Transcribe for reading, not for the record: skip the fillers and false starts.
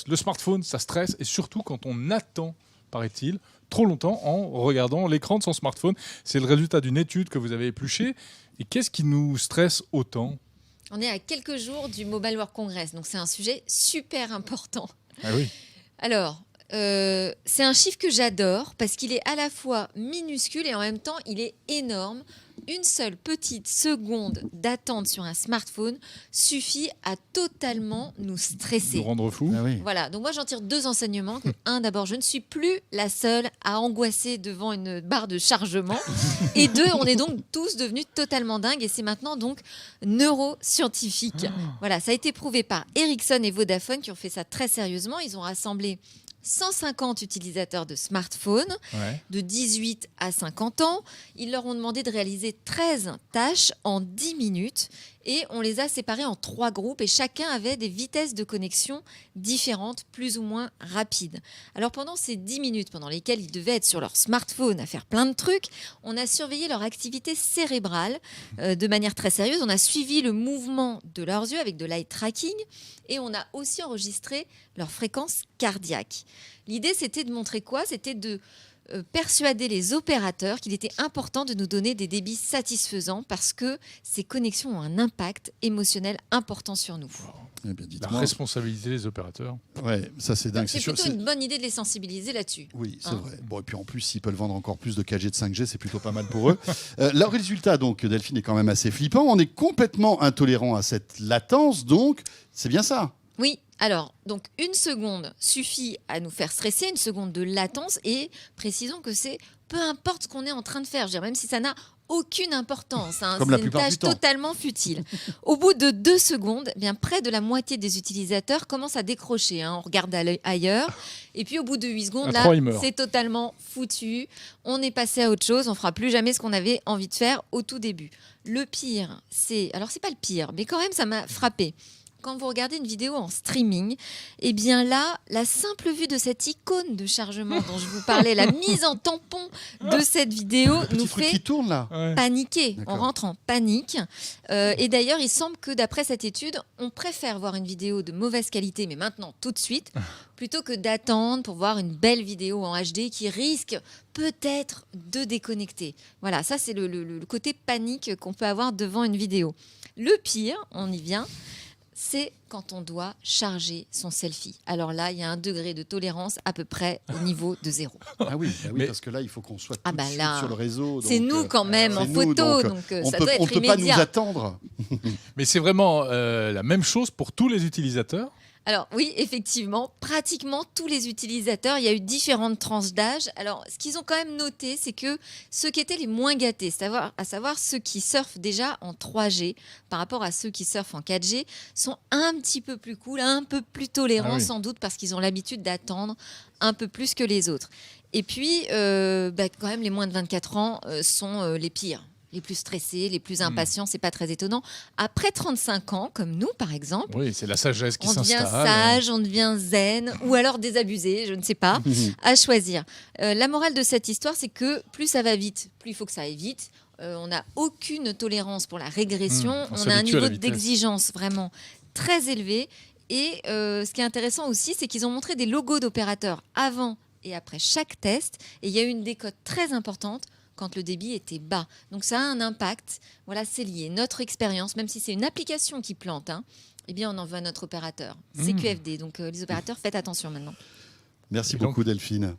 Le smartphone, ça stresse, et surtout quand on attend, paraît-il, trop longtemps en regardant l'écran de son smartphone. C'est le résultat d'une étude que vous avez épluchée. Et qu'est-ce qui nous stresse autant? On est à quelques jours du Mobile World Congress, donc c'est un sujet super important. Ah oui. Alors, c'est un chiffre que j'adore parce qu'il est à la fois minuscule et en même temps il est énorme. Une seule petite seconde d'attente sur un smartphone suffit à totalement nous stresser. Nous rendre fous. Ah oui. Voilà, donc moi j'en tire 2 enseignements. Un, d'abord, je ne suis plus la seule à angoisser devant une barre de chargement. Et 2, on est donc tous devenus totalement dingues et c'est maintenant donc neuroscientifique. Voilà, ça a été prouvé par Ericsson et Vodafone qui ont fait ça très sérieusement. Ils ont rassemblé 150 utilisateurs de smartphones de 18 à 50 ans. Ils leur ont demandé de réaliser 13 tâches en 10 minutes et on les a séparés en 3 groupes et chacun avait des vitesses de connexion différentes, plus ou moins rapides. Alors pendant ces 10 minutes pendant lesquelles ils devaient être sur leur smartphone à faire plein de trucs, on a surveillé leur activité cérébrale de manière très sérieuse. On a suivi le mouvement de leurs yeux avec de l'eye tracking et on a aussi enregistré leur fréquence cardiaque. L'idée, c'était de montrer quoi? C'était de persuader les opérateurs qu'il était important de nous donner des débits satisfaisants parce que ces connexions ont un impact émotionnel important sur nous. Eh bien, La responsabilité des opérateurs. Ouais, ça c'est dingue. C'est sûr, plutôt une bonne idée de les sensibiliser là-dessus. Oui, c'est vrai. Bon, et puis en plus, s'ils peuvent vendre encore plus de 4G, de 5G, c'est plutôt pas mal pour eux. Le résultat, donc, Delphine, est quand même assez flippant. On est complètement intolérant à cette latence, donc c'est bien ça. Oui, alors, donc 1 seconde suffit à nous faire stresser, 1 seconde de latence, et précisons que c'est peu importe ce qu'on est en train de faire, je veux dire, même si ça n'a aucune importance, hein, c'est une tâche totalement futile. Au bout de 2 secondes, eh bien, près de la moitié des utilisateurs commencent à décrocher, hein, on regarde ailleurs, et puis au bout de 8 secondes, là, c'est totalement foutu, on est passé à autre chose, on fera plus jamais ce qu'on avait envie de faire au tout début. Le pire, alors c'est pas le pire, mais quand même ça m'a frappé. Quand vous regardez une vidéo en streaming, eh bien là, la simple vue de cette icône de chargement dont je vous parlais, la mise en tampon de cette vidéo nous fait paniquer. On rentre en panique. Et d'ailleurs, il semble que d'après cette étude, on préfère voir une vidéo de mauvaise qualité, mais maintenant, tout de suite, plutôt que d'attendre pour voir une belle vidéo en HD qui risque peut-être de déconnecter. Voilà, ça c'est le côté panique qu'on peut avoir devant une vidéo. Le pire, on y vient, c'est quand on doit charger son selfie. Alors là, il y a un degré de tolérance à peu près au niveau de 0. Ah oui, parce que là, il faut qu'on soit tout de suite sur le réseau. C'est nous quand même en photo, donc ça doit être on ne peut pas nous attendre. Mais c'est vraiment la même chose pour tous les utilisateurs? Alors oui, effectivement, pratiquement tous les utilisateurs, il y a eu différentes tranches d'âge. Alors ce qu'ils ont quand même noté, c'est que ceux qui étaient les moins gâtés, à savoir ceux qui surfent déjà en 3G par rapport à ceux qui surfent en 4G, sont un petit peu plus cool, un peu plus tolérants sans doute parce qu'ils ont l'habitude d'attendre un peu plus que les autres. Et puis quand même les moins de 24 ans sont les pires. Les plus stressés, les plus impatients, c'est pas très étonnant. Après 35 ans, comme nous par exemple, oui, c'est la sagesse qui s'installe. On devient sage, on devient zen, ou alors désabusé, je ne sais pas, à choisir. La morale de cette histoire, c'est que plus ça va vite, plus il faut que ça aille vite. On n'a aucune tolérance pour la régression. On a un niveau d'exigence vraiment très élevé. Et ce qui est intéressant aussi, c'est qu'ils ont montré des logos d'opérateurs avant et après chaque test. Et il y a eu une décote très importante quand le débit était bas. Donc ça a un impact. Voilà, c'est lié. Notre expérience, même si c'est une application qui plante, eh bien on en veut à notre opérateur. C'est QFD. Donc les opérateurs, faites attention maintenant. Merci beaucoup Delphine.